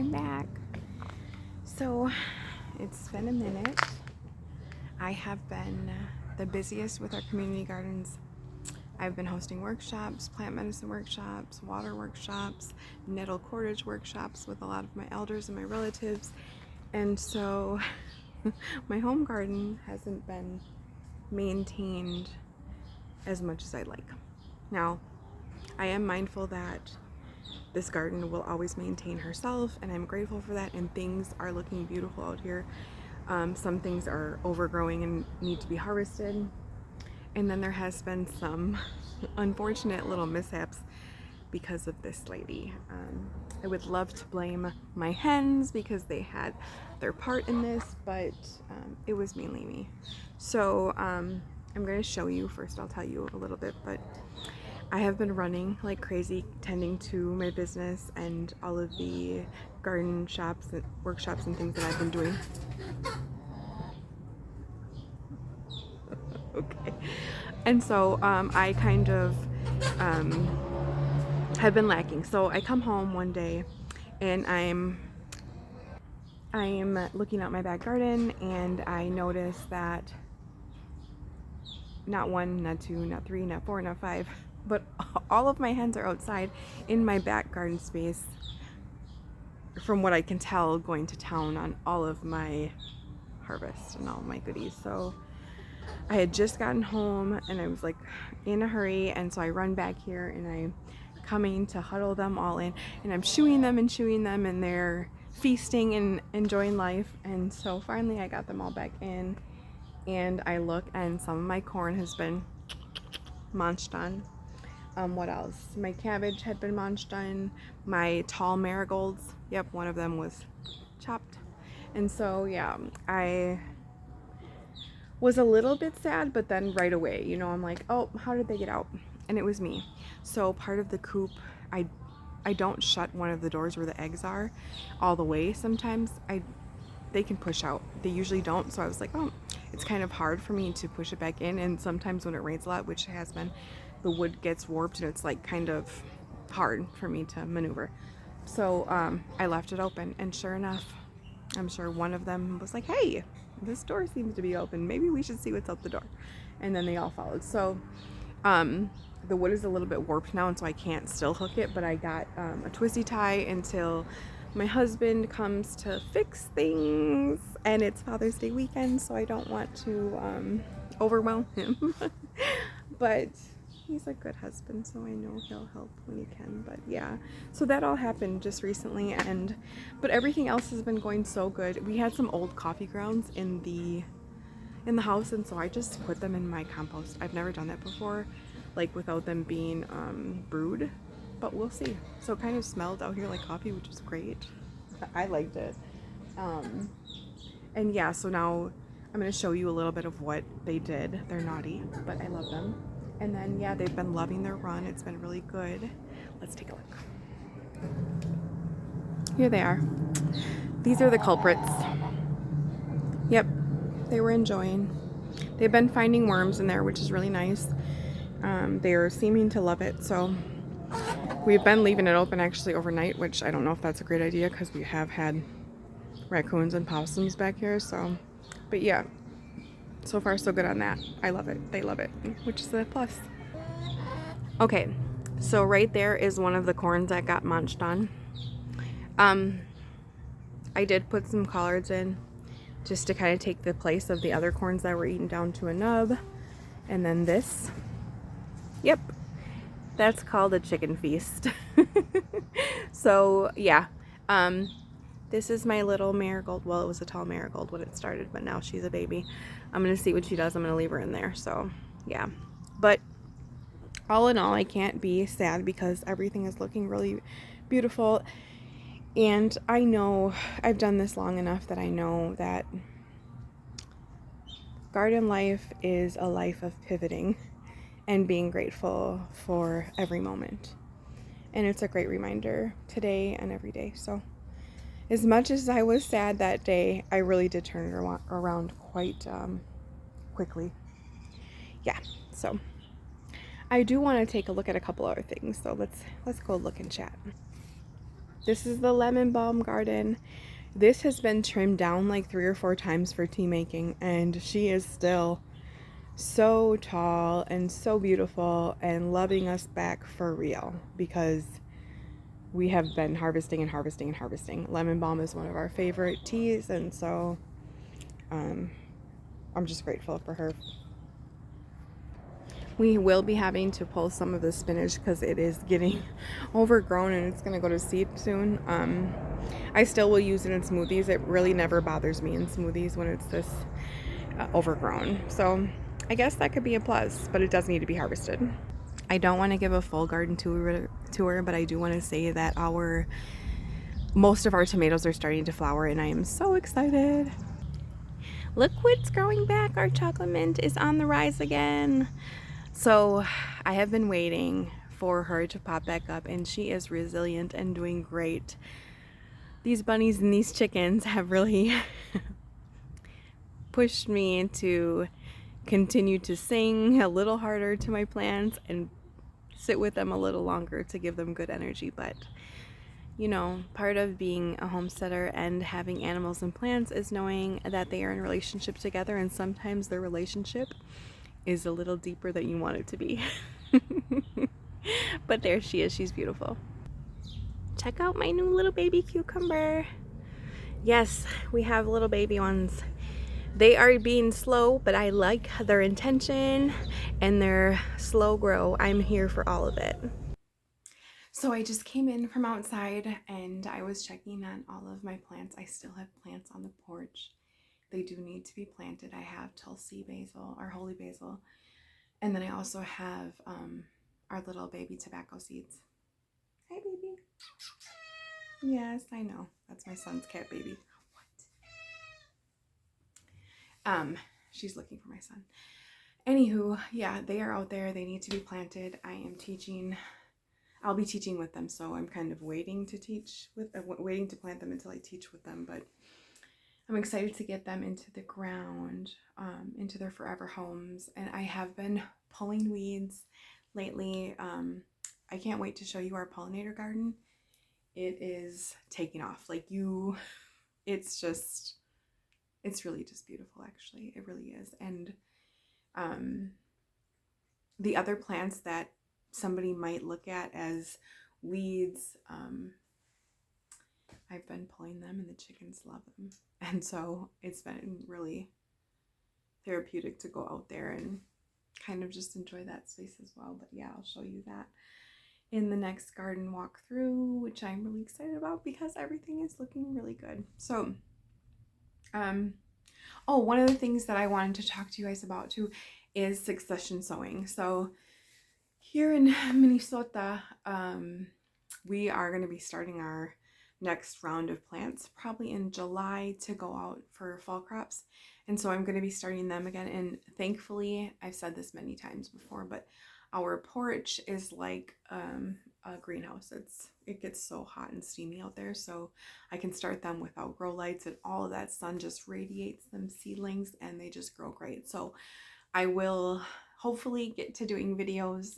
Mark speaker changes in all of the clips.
Speaker 1: I'm back. So it's been a minute. I have been the busiest with our community gardens. I've been hosting workshops, plant medicine workshops, water workshops, nettle cordage workshops with a lot of my elders and my relatives. And so my home garden hasn't been maintained as much as I'd like. Now, I am mindful that this garden will always maintain herself, and I'm grateful for that, and things are looking beautiful out here. Some things are overgrowing and need to be harvested, and then there has been some unfortunate little mishaps because of this lady. I would love to blame my hens because they had their part in this, but it was mainly me. So I'm going to show you. First I'll tell you a little bit, but I have been running like crazy, tending to my business and all of the garden shops and workshops and things that I've been doing. Okay. And so I kind of have been lacking. So I come home one day and I'm looking out my back garden, and I notice that not one, not two, not three, not four, not five, but all of my hens are outside in my back garden space, from what I can tell, going to town on all of my harvest and all my goodies. So I had just gotten home and I was like in a hurry, and so I run back here and I'm coming to huddle them all in, and I'm shooing them and they're feasting and enjoying life. And so finally I got them all back in, and I look and some of my corn has been munched on. What else? My cabbage had been munched on. My tall marigolds, yep, one of them was chopped. And so yeah, I was a little bit sad, but then right away, you know, I'm like, oh, how did they get out? And it was me. So part of the coop, I don't shut one of the doors where the eggs are all the way. Sometimes they can push out. They usually don't. So I was like, oh, it's kind of hard for me to push it back in. And sometimes when it rains a lot, which it has been, the wood gets warped and it's like kind of hard for me to maneuver. So I left it open, and sure enough, I'm sure one of them was like, hey, this door seems to be open. Maybe we should see what's out the door. And then they all followed. So the wood is a little bit warped now, and so I can't still hook it, but I got a twisty tie until my husband comes to fix things, and it's Father's Day weekend, so I don't want to overwhelm him. But he's a good husband, so I know he'll help when he can. But yeah, so that all happened just recently, but everything else has been going so good. We had some old coffee grounds in the house, and so I just put them in my compost. I've never done that before, like without them being brewed, but we'll see. So it kind of smelled out here like coffee, which is great. I liked it. And yeah, so now I'm going to show you a little bit of what they did. They're naughty, but I love them. And then yeah, they've been loving their run. It's been really good. Let's take a look. Here they are. These are the culprits. Yep, they were enjoying. They've been finding worms in there, which is really nice. They are seeming to love it. So we've been leaving it open actually overnight, which I don't know if that's a great idea because we have had raccoons and possums back here. So, but yeah, so far so good on that. I love it. They love it, which is a plus. Okay, so right there is one of the corns that got munched on. I did put some collards in just to kind of take the place of the other corns that were eaten down to a nub. And then this, yep, that's called a chicken feast. So yeah, this is my little marigold. Well, it was a tall marigold when it started, but now she's a baby. I'm gonna see what she does. I'm gonna leave her in there. So yeah, but all in all, I can't be sad because everything is looking really beautiful. And I know I've done this long enough that I know that garden life is a life of pivoting and being grateful for every moment. And it's a great reminder today and every day. So as much as I was sad that day, I really did turn it around quite quickly. Yeah, so I do want to take a look at a couple other things. So let's go look and chat. This is the lemon balm garden. This has been trimmed down like 3 or 4 times for tea making, and she is still so tall and so beautiful and loving us back for real, because we have been harvesting and harvesting and harvesting. Lemon balm is one of our favorite teas, and so I'm just grateful for her. We will be having to pull some of the spinach because it is getting overgrown and it's going to go to seed soon. I still will use it in smoothies. It really never bothers me in smoothies when it's this overgrown. So I guess that could be a plus, but it does need to be harvested. I don't want to give a full garden tour, but I do want to say that most of our tomatoes are starting to flower, and I am so excited. Look what's growing back. Our chocolate mint is on the rise again. So I have been waiting for her to pop back up, and she is resilient and doing great. These bunnies and these chickens have really pushed me to continue to sing a little harder to my plants and sit with them a little longer to give them good energy. But you know, part of being a homesteader and having animals and plants is knowing that they are in a relationship together, and sometimes their relationship is a little deeper than you want it to be. But there she is. She's beautiful. Check out my new little baby cucumber. Yes, we have little baby ones. They are being slow, but I like their intention and their slow grow. I'm here for all of it. So I just came in from outside and I was checking on all of my plants. I still have plants on the porch. They do need to be planted. I have Tulsi basil, or holy basil, and then I also have our little baby tobacco seeds. Hi, baby. Yes, I know. That's my son's cat baby. What? She's looking for my son. Anywho, yeah, they are out there. They need to be planted. I am teaching. I'll be teaching with them, so I'm kind of waiting to waiting to plant them until I teach with them. But I'm excited to get them into the ground, into their forever homes. And I have been pulling weeds lately. I can't wait to show you our pollinator garden. It is taking off. It's really just beautiful, actually. It really is. And the other plants that somebody might look at as weeds, I've been pulling them and the chickens love them. And so it's been really therapeutic to go out there and kind of just enjoy that space as well. But yeah, I'll show you that in the next garden walkthrough, which I'm really excited about because everything is looking really good. So, one of the things that I wanted to talk to you guys about too is succession sowing. So here in Minnesota, we are going to be starting our next round of plants probably in July to go out for fall crops. And so I'm going to be starting them again. And thankfully, I've said this many times before, but our porch is like a greenhouse. It gets so hot and steamy out there, so I can start them without grow lights, and all of that sun just radiates them seedlings and they just grow great. So I will hopefully get to doing videos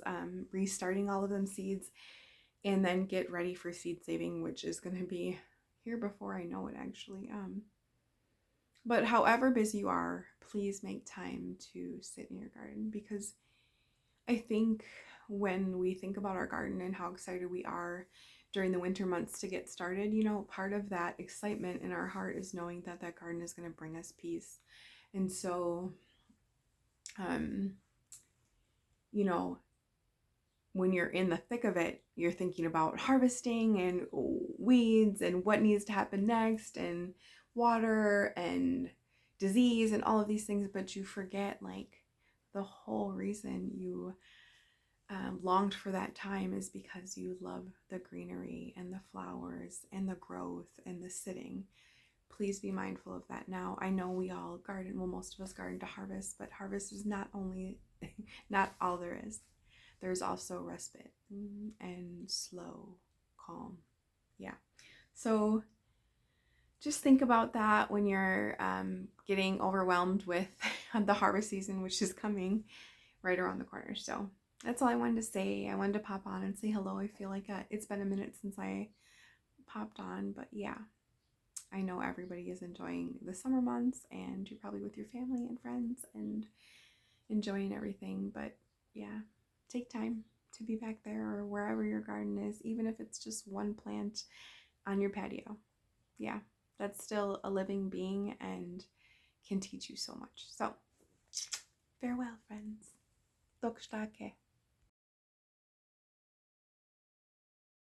Speaker 1: restarting all of them seeds, and then get ready for seed saving, which is going to be here before I know it, actually. But however busy you are, please make time to sit in your garden, because I think when we think about our garden and how excited we are during the winter months to get started, you know, part of that excitement in our heart is knowing that that garden is going to bring us peace. And so, you know, when you're in the thick of it, you're thinking about harvesting and weeds and what needs to happen next and water and disease and all of these things, but you forget like the whole reason you longed for that time is because you love the greenery and the flowers and the growth and the sitting. Please be mindful of that now. I know we all garden, well, most of us garden to harvest, but harvest is not all there is. There's also respite and slow, calm. Yeah. So just think about that when you're getting overwhelmed with the harvest season, which is coming right around the corner. So that's all I wanted to say. I wanted to pop on and say hello. I feel like it's been a minute since I popped on, but yeah, I know everybody is enjoying the summer months and you're probably with your family and friends and enjoying everything. But yeah, take time to be back there or wherever your garden is, even if it's just one plant on your patio. Yeah, that's still a living being and can teach you so much. So, farewell, friends. Dokstake.